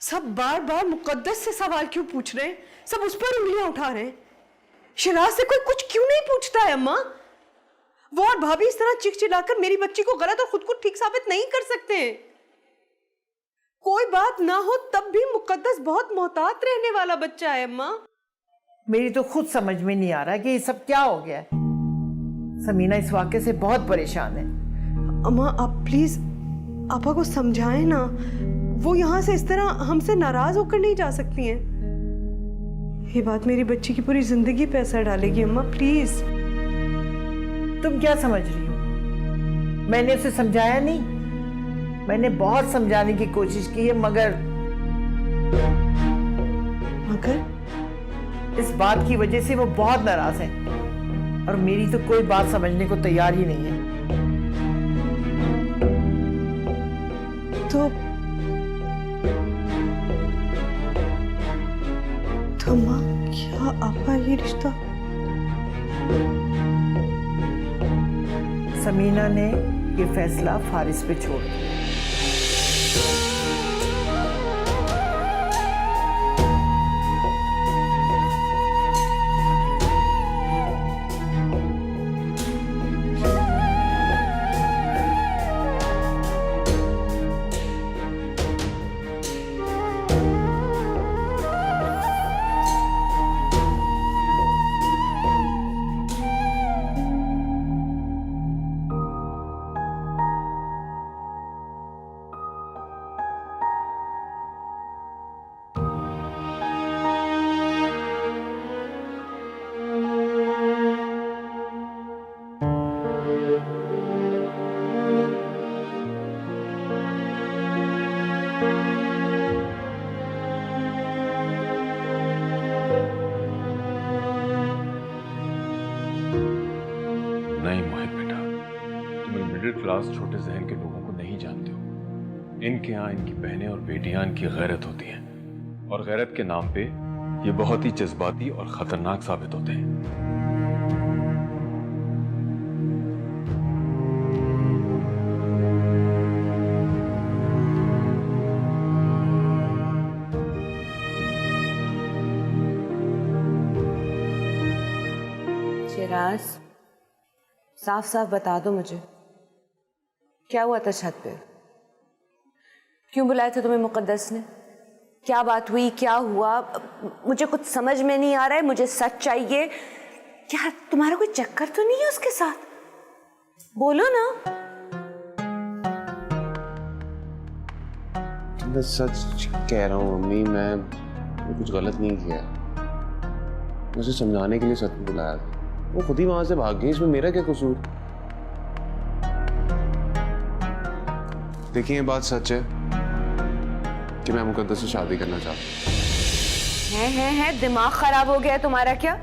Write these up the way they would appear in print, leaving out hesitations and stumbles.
सब बार बार मुकद्दस से सवाल क्यों पूछ रहे हैं? सब उस पर उंगलियां उठा रहे हैं। शिराज से कोई कुछ क्यों नहीं पूछता है अम्मा? वो और भाभी इस तरह चिल्लाकर मेरी बच्ची को गलत और खुद को ठीक साबित नहीं कर सकते। कोई बात ना हो तब भी मुकद्दस बहुत मोहतात रहने वाला बच्चा है अम्मा। मेरी तो खुद समझ में नहीं आ रहा कि ये सब क्या हो गया है। समीना इस वाक़े से बहुत परेशान है। अम्मा आप प्लीज आपा को समझाएं ना। वो यहाँ से इस तरह हमसे नाराज होकर नहीं जा सकती हैं। ये बात मेरी बच्ची की पूरी जिंदगी पे असर डालेगी अम्मा, प्लीज। तुम क्या समझ रही हो? मैंने उसे समझाया नहीं? मैंने बहुत समझाने की कोशिश की है, मगर इस बात की वजह से वो बहुत नाराज है और मेरी तो कोई बात समझने को तैयार ही नहीं है। तो अम्मा क्या आपा ये रिश्ता? समीना ने ये फैसला फारिस पे छोड़ दिया। नहीं मोहित बेटा, तुम मिडिल क्लास छोटे जहन के लोगों को नहीं जानते हो। इनके यहाँ इनकी बहनें और बेटियां इनकी गैरत होती हैं, और गैरत के नाम पे ये बहुत ही जज्बाती और खतरनाक साबित होते हैं। शिराज, साफ साफ बता दो मुझे, क्या हुआ था छत पे? क्यों बुलाया था तुम्हें मुकद्दस ने? क्या बात हुई, क्या हुआ? मुझे कुछ समझ में नहीं आ रहा है, मुझे सच चाहिए। क्या तुम्हारा कोई चक्कर तो नहीं है उसके साथ? बोलो ना। मैं सच कह रहा हूँ मम्मी, मैं कुछ गलत नहीं किया। मुझे समझाने के लिए सच में बुलाया था, वो खुद ही वहां से भाग गई। इसमें मेरा क्या कसूर? देखिए ये बात सच है कि मैं मुकद्दस से शादी करना चाहता हूँ। है दिमाग खराब हो गया है तुम्हारा क्या?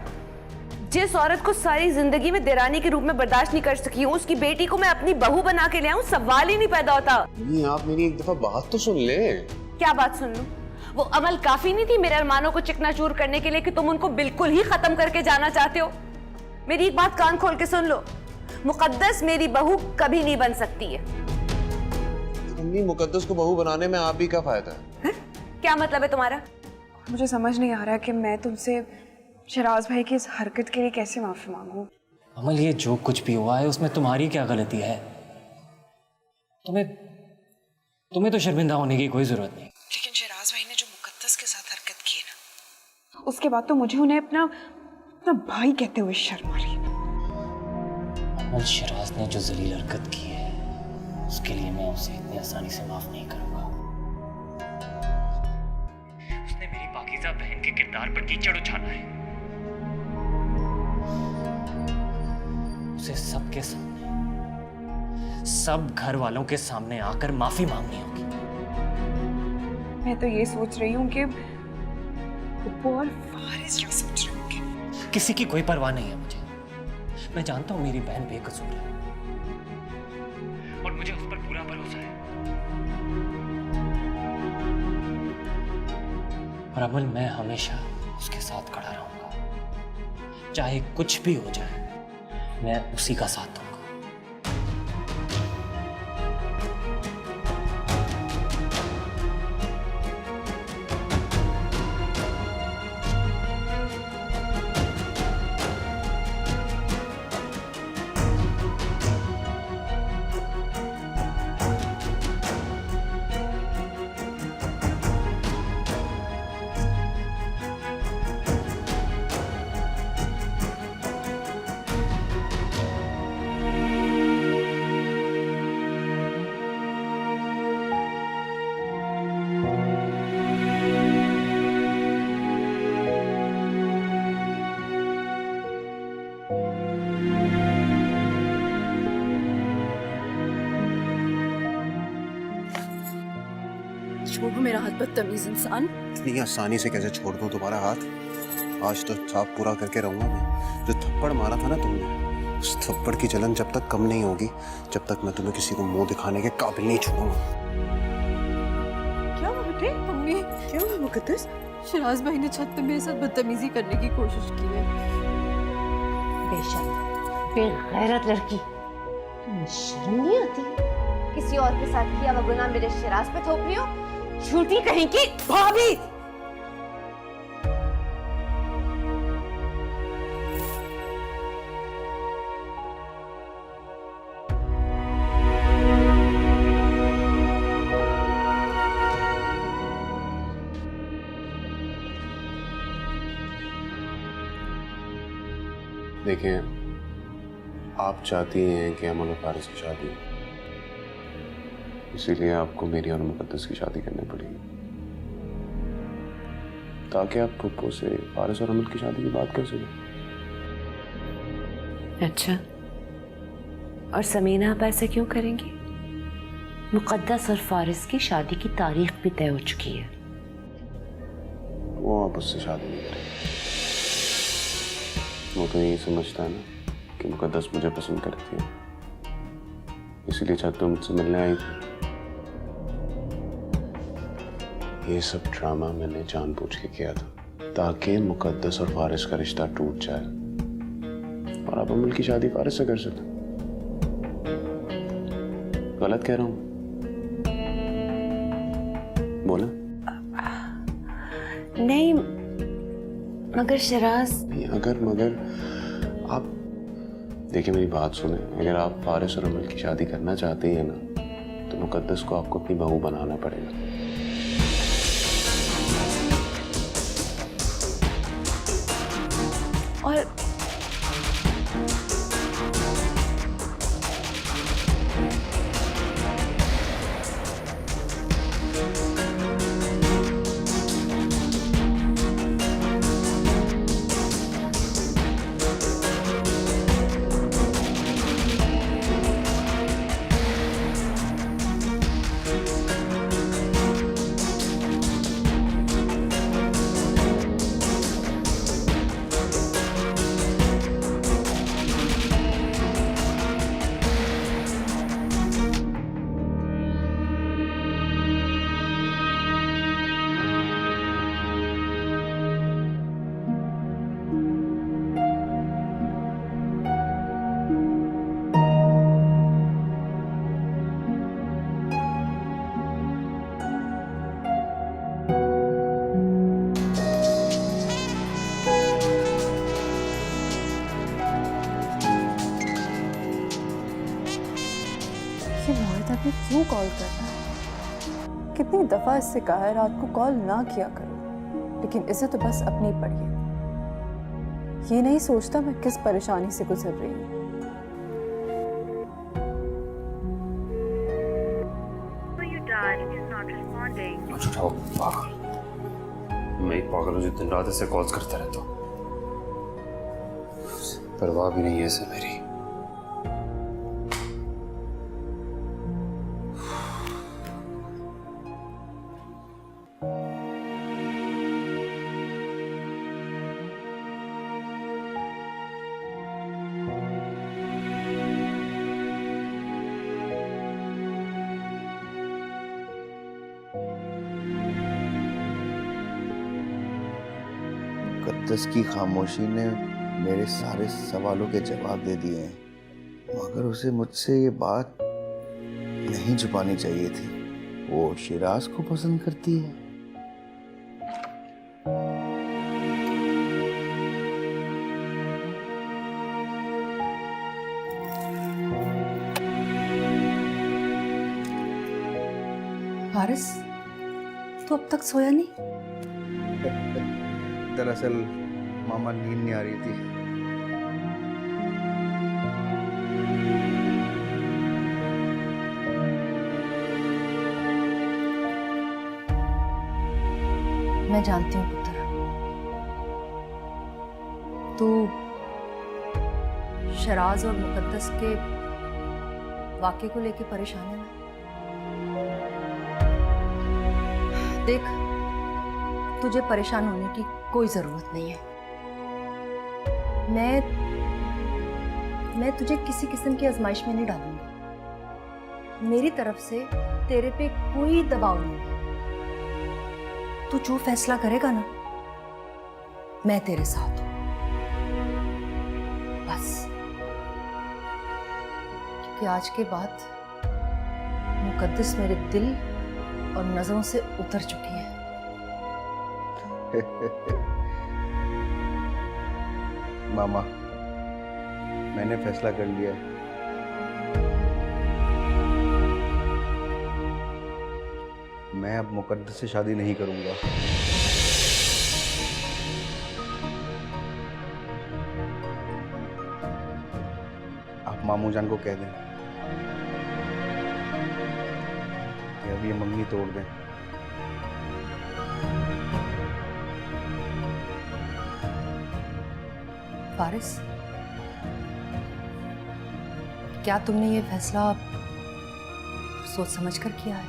जिस औरत को सारी जिंदगी में देरानी के रूप में बर्दाश्त नहीं कर सकी हूँ, उसकी बेटी को मैं अपनी बहू बना के ले आऊं, सवाल ही नहीं पैदा होता। नहीं, आप मेरी एक दफा बात तो सुन ले। क्या बात सुन लूं? वो अमल काफी नहीं थी मेरे अरमानों को चिकनाचूर करने के लिए कि तुम उनको बिल्कुल ही खत्म करके जाना चाहते हो? मेरी एक बात कान खोल के सुन लो, मुकद्दस मेरी बहू कभी नहीं बन सकती है। मम्मी, मुकद्दस को बहू बनाने में आप ही का फायदा है? क्या मतलब है तुम्हारा? मुझे समझ नहीं आ रहा कि मैं तुमसे शिराज भाई की इस हरकत के लिए कैसे माफी मांगूं। अमल, ये जो कुछ भी हुआ है उसमें तुम्हारी क्या गलती है? तुम्हें तो शर्मिंदा होने की कोई जरूरत नहीं। लेकिन शिराज भाई ने जो मुकद्दस के साथ हरकत की ना, उसके बाद तो मुझे उन्हें अपना भाई कहते हुए शर्म आ रही है। अमल, शिराज ने जो जलील हरकत की है उसके लिए मैं उसे इतनी आसानी से माफ नहीं करूंगा। उसने मेरी पाकीज़ा बहन के किरदार पर कीचड़ उछाला है। उसे सबके सामने, सब घर वालों के सामने आकर माफी मांगनी होगी। मैं तो ये सोच रही हूँ कि वो और फारिस क्या सोच रहे होंगे। किसी की कोई परवाह नहीं है मुझे। मैं जानता हूं मेरी बहन बेकसूर है और मुझे उस पर पूरा भरोसा है। और अमल, मैं हमेशा उसके साथ खड़ा रहूंगा, चाहे कुछ भी हो जाए, मैं उसी का साथ दूंगा। छोड़ो मेरा हाथ, बदतमीज इंसान। इतनी आसानी से कैसे छोड़ दूं तुम्हारा हाथ? आज तो साफ पूरा करके रहूंगा मैं। जो थप्पड़ मारा था ना तुमने, उस थप्पड़ की जलन जब तक कम नहीं होगी, जब तक मैं तुम्हें किसी को मुंह दिखाने के काबिल नहीं छोड़ूंगा। क्या हुआ बेटे? मम्मी क्या हुआ मुकद्दस? शराज भाई ने छत पे मेरे साथ बदतमीजी करने की कोशिश की है। बेशक बेगैरत लड़की, तुम्हें शर्म नहीं आती? किसी और के साथ किया वो गुनाह मेरे शराज पे थोप रही हो? झूठी कहीं की भाभी। देखिए, आप चाहती हैं कि अमन और फारिस की शादी हो, इसीलिए आपको मेरी और मुकद्दस की शादी करनी पड़ेगी, ताकि आप पप्पू से फारिस और अमन की शादी की बात कर सकें। अच्छा, और समीना आप ऐसे क्यों करेंगी? मुकद्दस और फारिस की शादी की तारीख भी तय हो चुकी है। वो आप उससे शादी नहीं करेंगे। वो तो यही समझता है ना कि मुकद्दस मुझे पसंद करती है, इसीलिए छत पे मुझसे मिलने आई थी। ये सब ड्रामा मैंने जानबूझ के किया था, ताकि मुकद्दस और फारिस का रिश्ता टूट जाए और आप अमन की शादी फारिस से कर सकें। गलत कह रहा हूं? बोला नहीं, मगर शराज। नहीं, अगर मगर आप देखिए, मेरी बात सुने। अगर आप फारिस और अमन की शादी करना चाहते हैं ना, तो मुकद्दस को आपको अपनी बहू बनाना पड़ेगा। और ये मोहित अभी क्यों कॉल कर रहा है? कितनी दफा इससे कहा है रात को कॉल ना किया करो, लेकिन इसे तो बस अपनी पड़ी है। ये नहीं सोचता मैं किस परेशानी से गुजर रही हूँ। उठाओ पागल, मैं ही पागल हूँ जो दिन रात ऐसे कॉल्स करता रहता हूँ। परवाह भी नहीं है इसे मेरी। मुकद्दस की खामोशी ने मेरे सारे सवालों के जवाब दे दिए हैं, मगर उसे मुझसे ये बात नहीं छुपानी चाहिए थी। वो शिराज को पसंद करती है। फारिस, तो अब तक सोया नहीं? दरअसल मामा नींद नहीं आ रही थी। मैं जानती हूँ पुत्र, तू शराज और मुकद्दस के वाक़े को लेके परेशान है ना? देख, तुझे परेशान होने की कोई जरूरत नहीं है। मैं तुझे किसी किस्म की आजमाइश में नहीं डालूंगी। मेरी तरफ से तेरे पे कोई दबाव नहीं है। तू जो फैसला करेगा ना, मैं तेरे साथ हूं, बस। क्योंकि आज के बाद मुकद्दस मेरे दिल और नजरों से उतर चुकी है। मामा, मैंने फैसला कर लिया है। मैं अब मुकद्दस से शादी नहीं करूंगा। आप मामू जान को कह दें कि अब ये मंगनी तोड़ दें। फारिस, क्या तुमने ये फैसला सोच समझ कर किया है?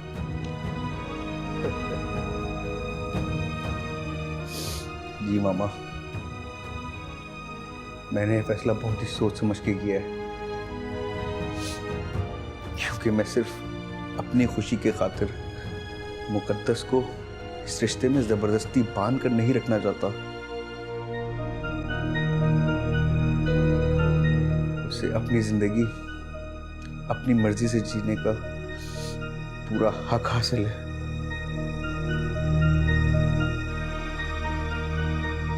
जी मामा, मैंने ये फैसला बहुत ही सोच समझ के किया है, क्योंकि मैं सिर्फ अपनी खुशी के खातिर मुकद्दस को इस रिश्ते में जबरदस्ती बांध कर नहीं रखना चाहता। उसे अपनी जिंदगी अपनी मर्जी से जीने का पूरा हक हासिल है।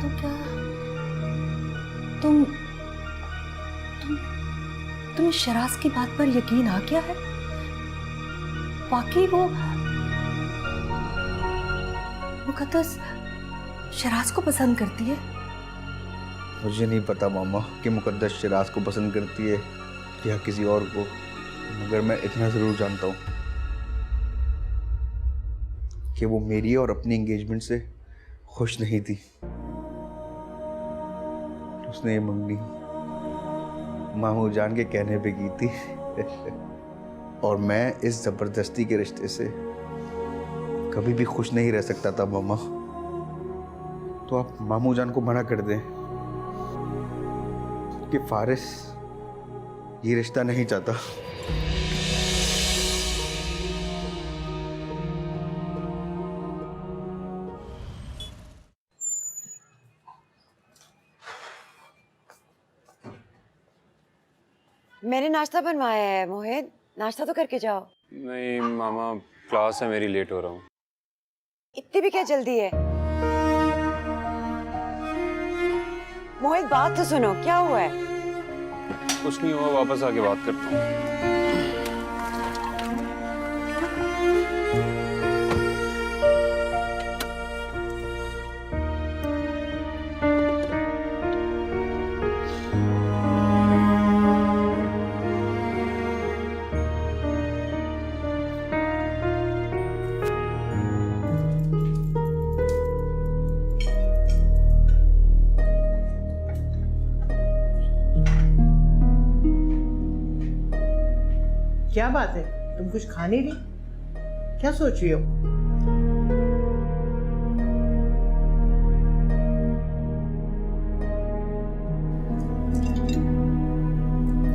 तो क्या तुम शराज की बात पर यकीन आ गया है? वाकई वो मुकद्दस शराज को पसंद करती है? मुझे नहीं पता मामा कि मुकद्दस शिराज को पसंद करती है या किसी और को, मगर मैं इतना जरूर जानता हूँ कि वो मेरी और अपनी एंगेजमेंट से खुश नहीं थी। उसने ये मंगनी मामू जान के कहने पे की थी और मैं इस जबरदस्ती के रिश्ते से कभी भी खुश नहीं रह सकता था मामा। तो आप मामू जान को मना कर दें कि फारिस ये रिश्ता नहीं चाहता। मैंने नाश्ता बनवाया है मोहित, नाश्ता तो करके जाओ। नहीं मामा, क्लास है मेरी, लेट हो रहा हूँ। इतनी भी क्या जल्दी है? मोहित बात तो सुनो, क्या हुआ है? कुछ नहीं हुआ, वापस आके बात करता हूँ। क्या बात है, तुम कुछ खा नहीं रही? क्या सोच रही हो?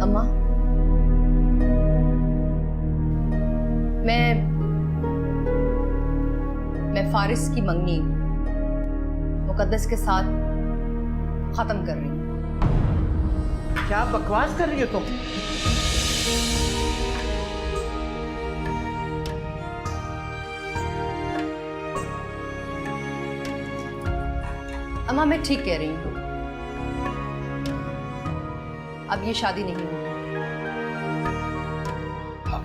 अम्मा, मैं फारिस की मंगनी मुकद्दस के साथ खत्म कर रही हूँ। क्या बकवास कर रही हो तुम? अम्मा, मैं ठीक कह रही हूँ। अब ये शादी नहीं होगी।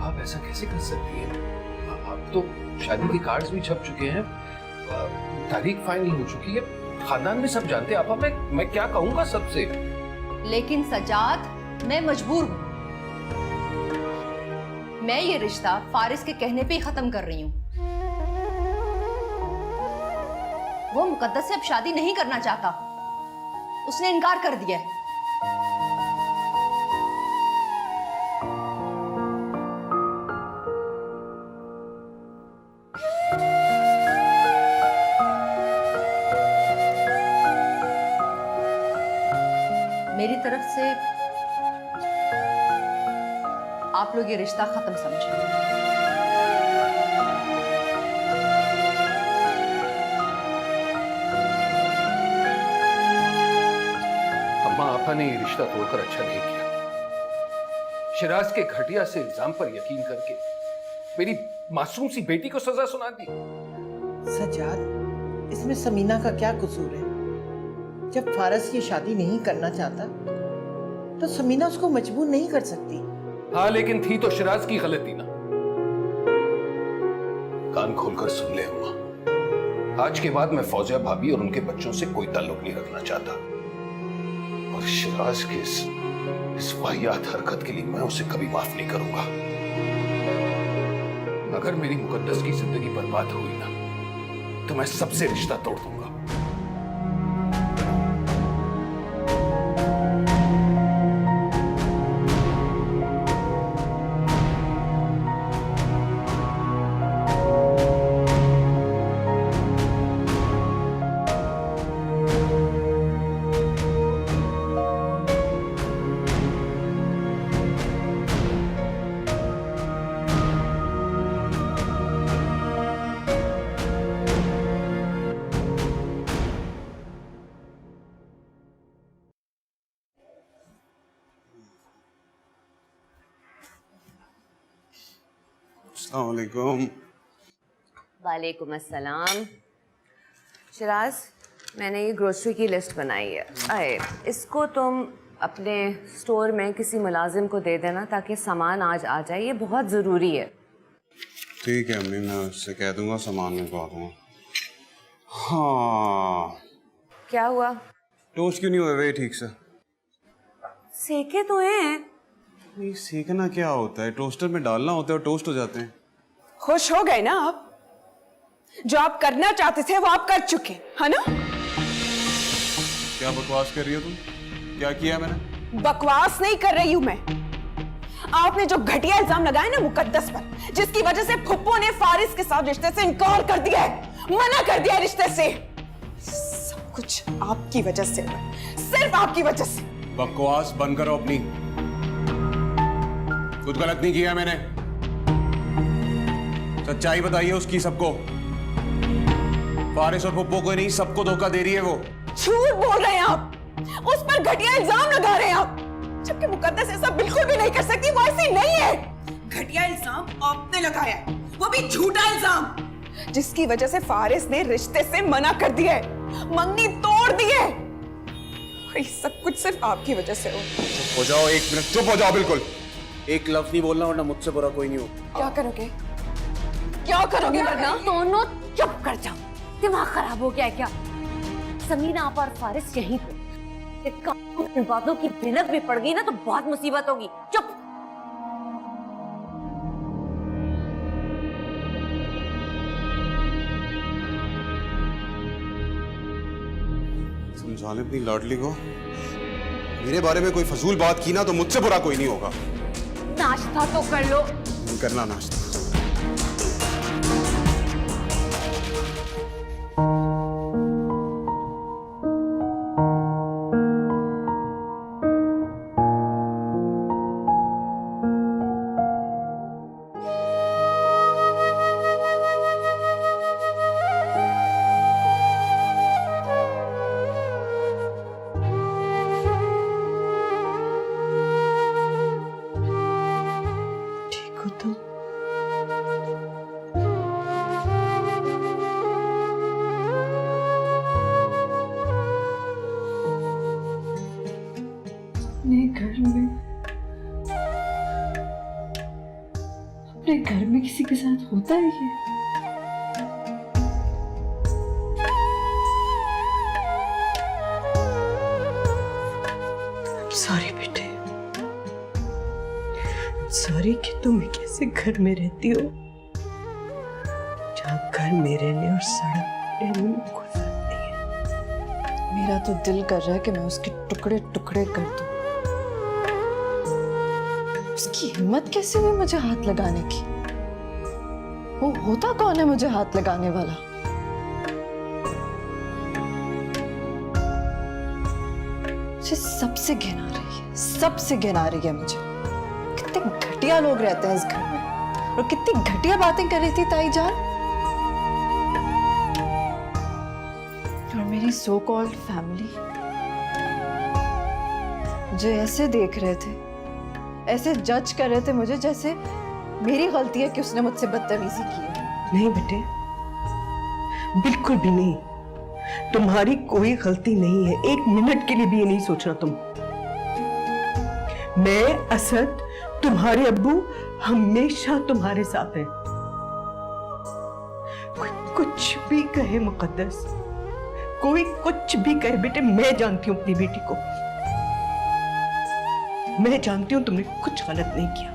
आप ऐसा कैसे कर सकती हैं? अब तो शादी के कार्ड्स भी छप चुके हैं, तारीख फाइनल हो चुकी है, खानदान में सब जानते हैं। आपा, मैं क्या कहूंगा सबसे? लेकिन सजाद, मैं मजबूर हूँ। मैं ये रिश्ता फारिस के कहने पे ही खत्म कर रही हूँ। वो मुकद्दस से अब शादी नहीं करना चाहता, उसने इनकार कर दिया है। तरफ से आप लोग ये रिश्ता खत्म समझें। अम्मा, आपा ने ये रिश्ता तोड़कर अच्छा नहीं किया। शिराज के घटिया से इल्जाम पर यकीन करके मेरी मासूम सी बेटी को सजा सुना दी। सज्जाद, इसमें समीना का क्या कसूर है? जब फारस ये शादी नहीं करना चाहता तो समीना उसको मजबूर नहीं कर सकती। हाँ, लेकिन थी तो शिराज की गलती ना। कान खोलकर सुन ले अम्मा, आज के बाद मैं फौजिया भाभी और उनके बच्चों से कोई ताल्लुक नहीं रखना चाहता, और शिराज के इस वाहियात हरकत के लिए मैं उसे कभी माफ नहीं करूंगा। अगर मेरी मुकद्दस की जिंदगी बर्बाद हुई ना, तो मैं सबसे रिश्ता तोड़ दूंगा। अस्सलाम वालेकुम। वालेकुम अस्सलाम। शिराज, मैंने ये ग्रोसरी की लिस्ट बनाई है। आए, इसको तुम अपने स्टोर में किसी मुलाजिम को दे देना ताकि सामान आज आ जाए, ये बहुत ज़रूरी है। ठीक है अम्मी, मैं उससे कह दूंगा सामान मंगवा दूंगा। हाँ, क्या हुआ? टोस्ट क्यों नहीं हुए वे ठीक से? सेके तो हैं। ये सेकना क्या होता है? टोस्टर में डालना होता है और टोस्ट हो जाते हैं। खुश हो गए ना आप? जो आप करना चाहते थे वो आप कर चुके, है ना? क्या बकवास कर रही हो तुम? क्या किया मैंने? बकवास नहीं कर रही हूं मैं। आपने जो घटिया इल्जाम लगाया ना मुकद्दस पर, जिसकी वजह से फुप्पो ने फारिस के साथ रिश्ते से इनकार कर दिया है, मना कर दिया रिश्ते से, सब कुछ आपकी वजह से हुआ, सिर्फ आपकी वजह से। बकवास बंद करो अपनी। कुछ गलत नहीं किया मैंने। सच्चाई बताइए उसकी सबको। फारिस और फुप्पो को नहीं, सबको धोखा दे रही है वो। झूठ बोल रहे हैं आप, उस पर घटिया इल्जाम लगा रहे हैं आप, जबकि मुकद्दस ऐसा बिल्कुल भी नहीं कर सकती। वो ऐसी नहीं है। घटिया इल्जाम आपने लगाया है, वो भी झूठा इल्जाम, जिसकी वजह से फारिस ने रिश्ते से मना कर दिया है, मंगनी तोड़ दी है। ये सब कुछ सिर्फ आपकी वजह से हो। चुप हो जाओ, एक मिनट चुप हो जाओ बिल्कुल। एक लफ्ज नहीं बोलना वरना मुझसे बुरा कोई नहीं हो। क्या करोगे? क्या करोगे वरना? दोनों चुप कर जाओ। दिमाग खराब हो गया है क्या? समीना आप और फारिस यहीं पे इन बातों की भिनक भी पड़ गई ना तो बहुत मुसीबत होगी। चुप। समझा ले अपनी लाडली को। मेरे बारे में कोई फजूल बात की ना तो मुझसे बुरा कोई नहीं होगा। नाश्ता तो कर लो। नहीं करना नाश्ता। अपने घर में किसी के साथ होता है ये? सॉरी बेटे, सॉरी कि तुम एक ऐसे घर में रहती हो जहाँ घर में रहने और सड़क रहने में कोई फर्क नहीं है। मेरा तो दिल कर रहा है कि मैं उसके टुकड़े टुकड़े कर दूं। उसकी हिम्मत कैसे हुई मुझे हाथ लगाने की? वो होता कौन है मुझे हाथ लगाने वाला? मुझे सबसे घिन आ रही है, सबसे घिन आ रही है मुझे। कितने घटिया लोग रहते हैं इस घर में और कितनी घटिया बातें कर रही थी ताई जान। और मेरी सो कॉल्ड फैमिली जो ऐसे देख रहे थे, ऐसे जज कर रहे थे मुझे जैसे मेरी गलती है कि उसने मुझसे बदतमीजी की है। नहीं बेटे, बिल्कुल भी नहीं। तुम्हारी कोई गलती नहीं है, एक मिनट के लिए भी ये नहीं सोचना तुम। मैं, असद, तुम्हारे अब्बू हमेशा तुम्हारे साथ हैं। कोई कुछ भी कहे मुकद्दस, कोई कुछ भी कहे बेटे, मैं जानती हूं अपनी बेटी को। मैं जानती हूं तुमने कुछ गलत नहीं किया।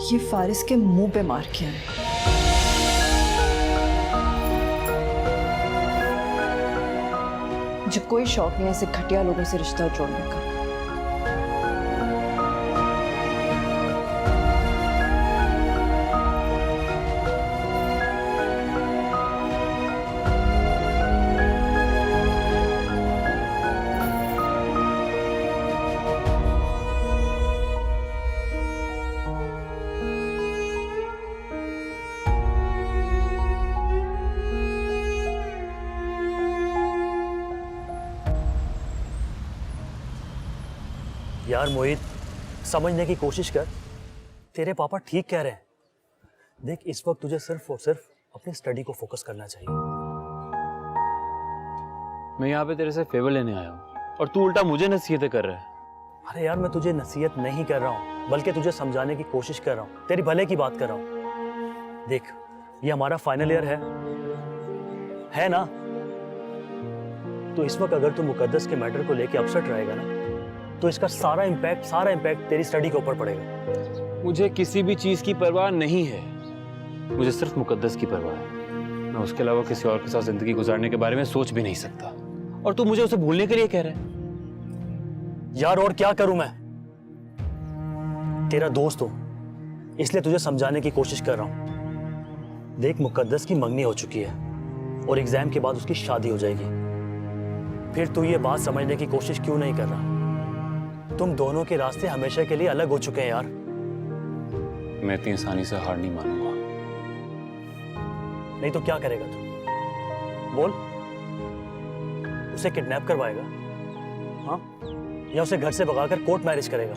ये फारिस के मुंह पे मार किया है। मुझे कोई शौक नहीं है ऐसे घटिया लोगों से रिश्ता जोड़ने का। यार मोहित, समझने की कोशिश कर, तेरे पापा ठीक कह रहे हैं। देख, इस वक्त तुझे सिर्फ और सिर्फ अपनी स्टडी को फोकस करना चाहिए। मैं यहाँ पे तेरे से फेवर लेने आया हूँ और तू उल्टा मुझे नसीहतें कर रहा है। अरे यार, मैं तुझे नसीहत नहीं कर रहा हूँ, बल्कि तुझे समझाने की कोशिश कर रहा हूँ, तेरी भले की बात कर रहा हूँ। देख, ये हमारा फाइनल ईयर है ना? तो इस वक्त अगर तू मुकद्दस के मैटर को लेके अपसेट रहेगा ना, तो इसका सारा इम्पैक्ट तेरी स्टडी के ऊपर पड़ेगा। मुझे किसी भी चीज की परवाह नहीं है, मुझे सिर्फ मुकद्दस की परवाह है। मैं उसके अलावा किसी और के साथ जिंदगी गुजारने के बारे में सोच भी नहीं सकता, और तू मुझे उसे भूलने के लिए कह रहा है। यार, और क्या करूं मैं? तेरा दोस्त हूं, इसलिए तुझे समझाने की कोशिश कर रहा हूं। देख, मुकद्दस की मंगनी हो चुकी है और एग्जाम के बाद उसकी शादी हो जाएगी। फिर तू ये बात समझने की कोशिश क्यों नहीं कर रहा? तुम दोनों के रास्ते हमेशा के लिए अलग हो चुके हैं यार। मैं इतनी आसानी से हार नहीं मानूंगा। नहीं तो क्या करेगा तू? बोल। उसे किडनैप करवाएगा, हाँ? या उसे घर से भगाकर कोर्ट मैरिज करेगा?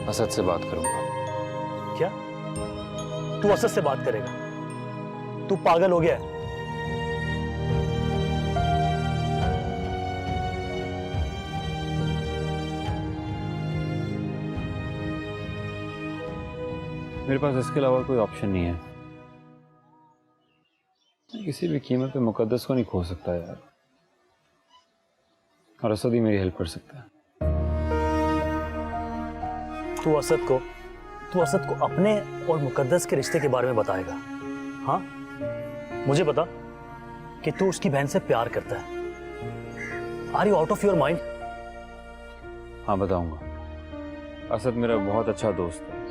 असद से बात करूंगा। क्या? तू असद से बात करेगा? तू पागल हो गया है? मेरे पास इसके अलावा कोई ऑप्शन नहीं है। किसी भी कीमत पे मुकद्दस को नहीं खो सकता यार, और असद ही मेरी हेल्प कर सकता है। तू असद को अपने और मुकद्दस के रिश्ते के बारे में बताएगा, हाँ? मुझे बता कि तू उसकी बहन से प्यार करता है। Are you out of your mind? हाँ, बताऊंगा। असद मेरा बहुत अच्छा दोस्त है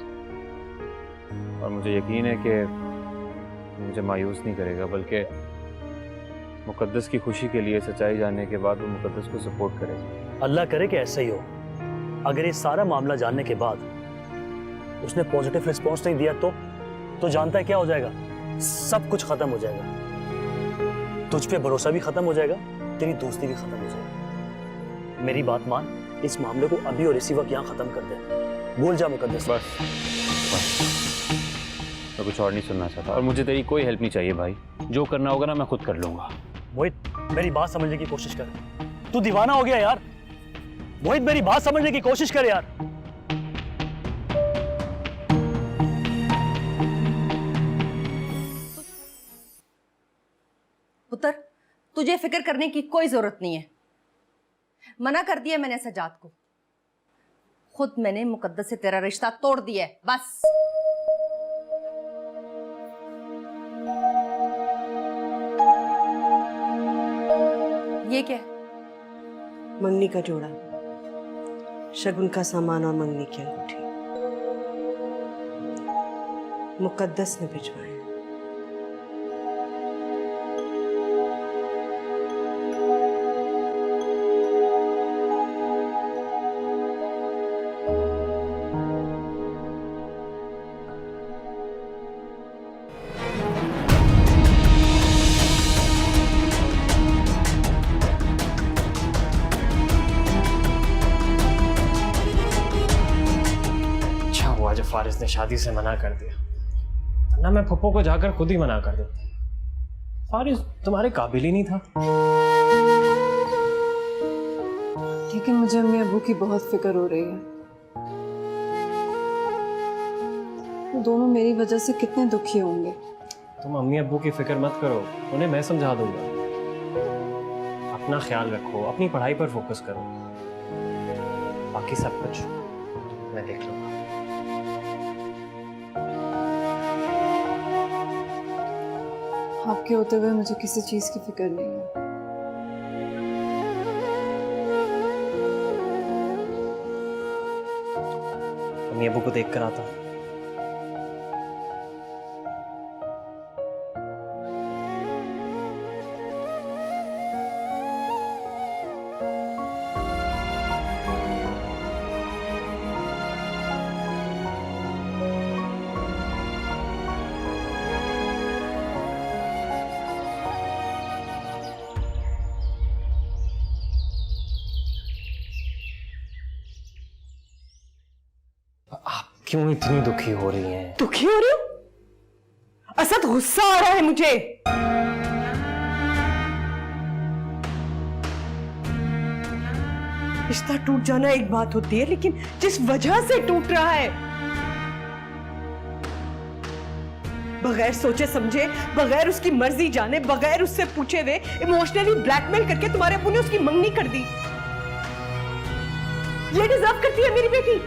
और मुझे यकीन है कि मुझे मायूस नहीं करेगा, बल्कि मुकद्दस की खुशी के लिए सच्चाई जानने के बाद वो मुकद्दस को सपोर्ट करेगा। अल्लाह करे कि ऐसा ही हो। अगर ये सारा मामला जानने के बाद उसने पॉजिटिव रिस्पॉन्स नहीं दिया तो जानता है क्या हो जाएगा? सब कुछ खत्म हो जाएगा। तुझ पे भरोसा भी खत्म हो जाएगा, तेरी दोस्ती भी खत्म हो जाएगी। मेरी बात मान, इस मामले को अभी और इसी वक्त यहाँ खत्म कर दे। भूल जा मुकद्दस। बस मैं कुछ और नहीं सुनना चाहता, और मुझे तेरी कोई हेल्प नहीं चाहिए भाई। जो करना होगा ना, मैं खुद कर लूंगा। मोहित, मेरी बात समझने की कोशिश कर। तू दीवाना हो गया यार। मोहित, मेरी बात समझने की कोशिश कर यार। पुत्र, तुझे फिक्र करने की कोई जरूरत नहीं है। मना कर दिया मैंने सजाद को। खुद मैंने मुकद्दस से तेरा रिश्ता तोड़ दिया है, बस। ये क्या है? मंगनी का जोड़ा। शगुन का सामान और मंगनी की अंगूठी मुकद्दस ने भिजवाए। अच्छा हुआ जब फारिस ने शादी से मना कर दिया, ना मैं पप्पो को जाकर खुद ही मना कर देता। फारिस तुम्हारे काबिल ही नहीं था। लेकिन मुझे अम्मी अबू की बहुत फिक्र हो रही है। वो दोनों मेरी वजह से कितने दुखी होंगे। तुम अम्मी अब्बू की फिक्र मत करो, उन्हें मैं समझा दूंगा। अपना ख्याल रखो, अपनी पढ़ाई पर फोकस करो, बाकी सब कुछ मैं देख लूंगा। आपके होते हुए मुझे किसी चीज की फिक्र नहीं है। अम्मी अब्बू को देख कर आता। क्यों इतनी दुखी हो रही हैं? दुखी हो रही हूं? असद गुस्सा आ रहा है मुझे। रिश्ता टूट जाना एक बात होती है, लेकिन जिस वजह से टूट रहा है, बगैर सोचे समझे, बगैर उसकी मर्जी जाने, बगैर उससे पूछे हुए इमोशनली ब्लैकमेल करके तुम्हारे अब्बू ने उसकी मंगनी कर दी। ये डिजर्व करती है मेरी बेटी?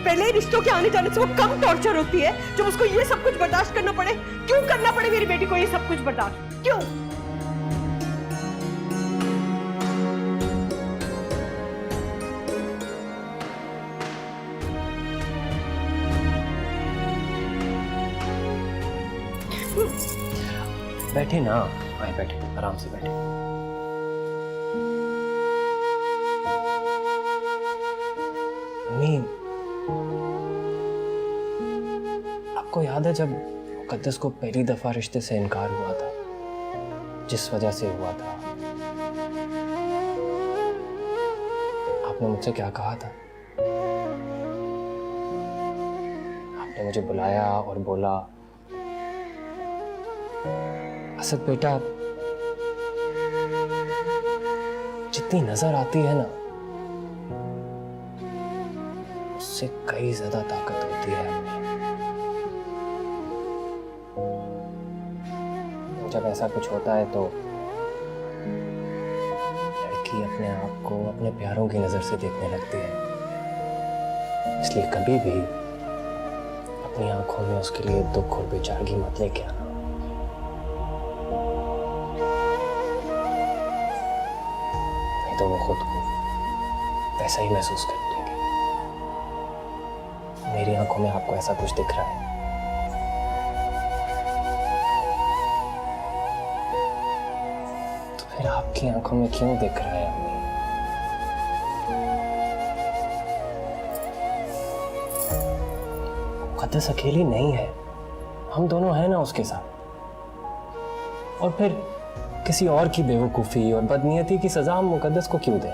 पहले रिश्तों के आने जाने से वो कम टॉर्चर होती है जब उसको ये सब कुछ बर्दाश्त करना पड़े। क्यों करना पड़े मेरी बेटी को ये सब कुछ बर्दाश्त? क्यों? बैठे ना, आए बैठे, आराम से बैठे। अम्मी, आपको याद है जब मुकद्दस को पहली दफा रिश्ते से इनकार हुआ था, जिस वजह से हुआ था? आपने मुझसे क्या कहा था? आपने मुझे बुलाया और बोला, असद बेटा, जितनी नजर आती है ना, उससे कई ज्यादा ताकत होती है। जब ऐसा कुछ होता है तो लड़की अपने आप को अपने प्यारों की नजर से देखने लगती है। इसलिए कभी भी अपनी आंखों में उसके लिए दुख और बेचारगी मत लेके आना। नहीं तो वो खुद को वैसा ही महसूस कर लेगी। मेरी आंखों में आपको ऐसा कुछ दिख रहा है, फिर आपकी आंखों में क्यों दिख रहा है अम्मी? मुकद्दस अकेली नहीं है, हम दोनों हैं ना उसके साथ। और फिर किसी और की बेवकूफी और बदनीयती की सजा हम मुकद्दस को क्यों दें?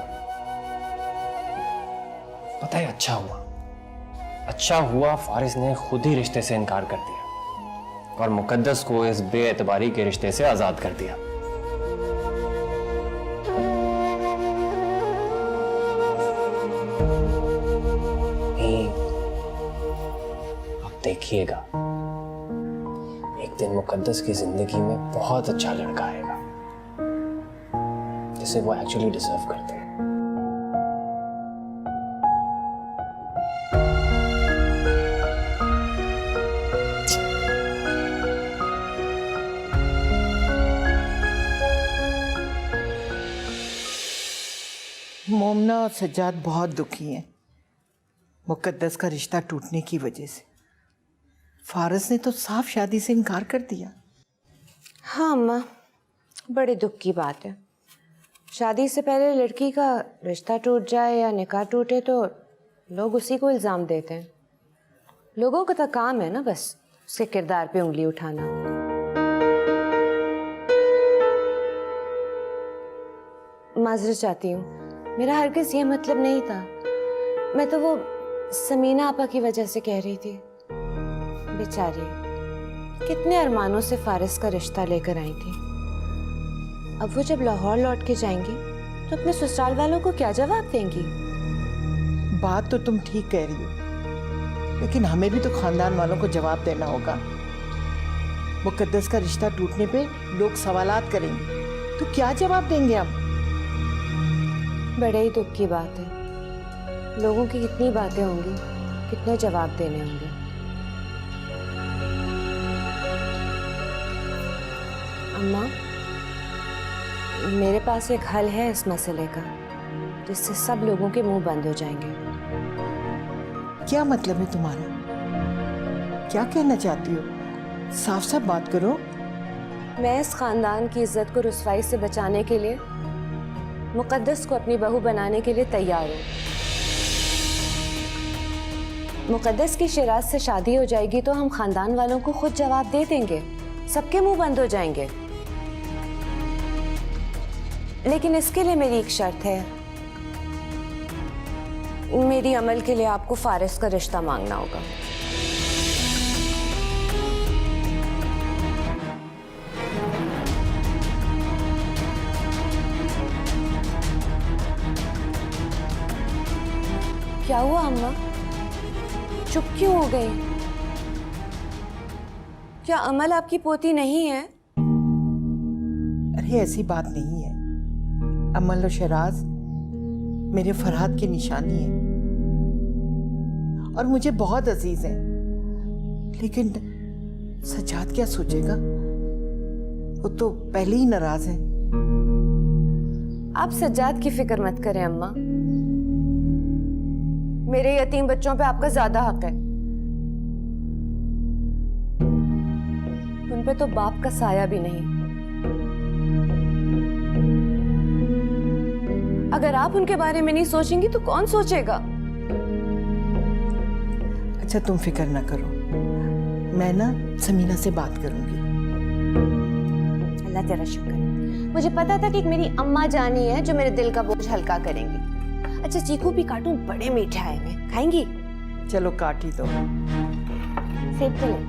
पता है, अच्छा हुआ फारिस ने खुद ही रिश्ते से इनकार कर दिया और मुकद्दस को इस बेएतबारी के रिश्ते से आजाद कर दिया। देखिएगा, एक दिन मुकद्दस की जिंदगी में बहुत अच्छा लड़का आएगा जिसे वो एक्चुअली डिजर्व करते हैं। मोमना और सज्जाद बहुत दुखी हैं मुकद्दस का रिश्ता टूटने की वजह से। फारस ने तो साफ शादी से इनकार कर दिया। हाँ अम्मा, बड़े दुख की बात है। शादी से पहले लड़की का रिश्ता टूट जाए या निकाह टूटे तो लोग उसी को इल्ज़ाम देते हैं। लोगों का तो काम है ना बस उसके किरदार पे उंगली उठाना। माजरत चाहती हूँ, मेरा हरगिज़ ये मतलब नहीं था। मैं तो वो समीना आपा की वजह से कह रही थी। बेचारी कितने अरमानों से फारिस का रिश्ता लेकर आई थी। अब वो जब लाहौर लौट के जाएंगी तो अपने ससुराल वालों को क्या जवाब देंगी? बात तो तुम ठीक कह रही हो, लेकिन हमें भी तो खानदान वालों को जवाब देना होगा। मुकद्दस का रिश्ता टूटने पे लोग सवालात करेंगे, तो क्या जवाब देंगे हम? बड़े ही दुख की बात है। लोगों की कितनी बातें होंगी, कितने जवाब देने होंगे। अम्मा, मेरे पास एक हल है इस मसले का, जिससे सब लोगों के मुंह बंद हो जाएंगे। क्या मतलब है तुम्हारा? क्या कहना चाहती हो? साफ साफ बात करो। मैं इस खानदान की इज्जत को रुसवाई से बचाने के लिए मुकद्दस को अपनी बहू बनाने के लिए तैयार हूँ। मुकद्दस की शिराज से शादी हो जाएगी तो हम खानदान वालों को खुद जवाब दे देंगे, सबके मुंह बंद हो जाएंगे। लेकिन इसके लिए मेरी एक शर्त है। मेरी अमल के लिए आपको फारिस का रिश्ता मांगना होगा। क्या हुआ अम्मा? चुप क्यों हो गई? क्या अमल आपकी पोती नहीं है? अरे ऐसी बात नहीं है। अमल और शराज मेरे फरहाद की निशानी है और मुझे बहुत अजीज है। लेकिन सज्जाद क्या सोचेगा? वो तो पहले ही नाराज है। आप सज्जाद की फिक्र मत करें अम्मा। मेरे यतीम बच्चों पे आपका ज्यादा हक है। उन पे तो बाप का साया भी नहीं। अगर आप उनके बारे में नहीं सोचेंगी तो कौन सोचेगा? अच्छा तुम फिक्र ना करो, मैं ना समीना से बात करूंगी। अल्लाह तेरा शुक्र है। मुझे पता था कि एक मेरी अम्मा जानी है जो मेरे दिल का बोझ हल्का करेंगी। अच्छा चीकू भी काटूं, बड़े मीठे आए हुए, खाएंगी? चलो काट ही दो। सेब तो ले।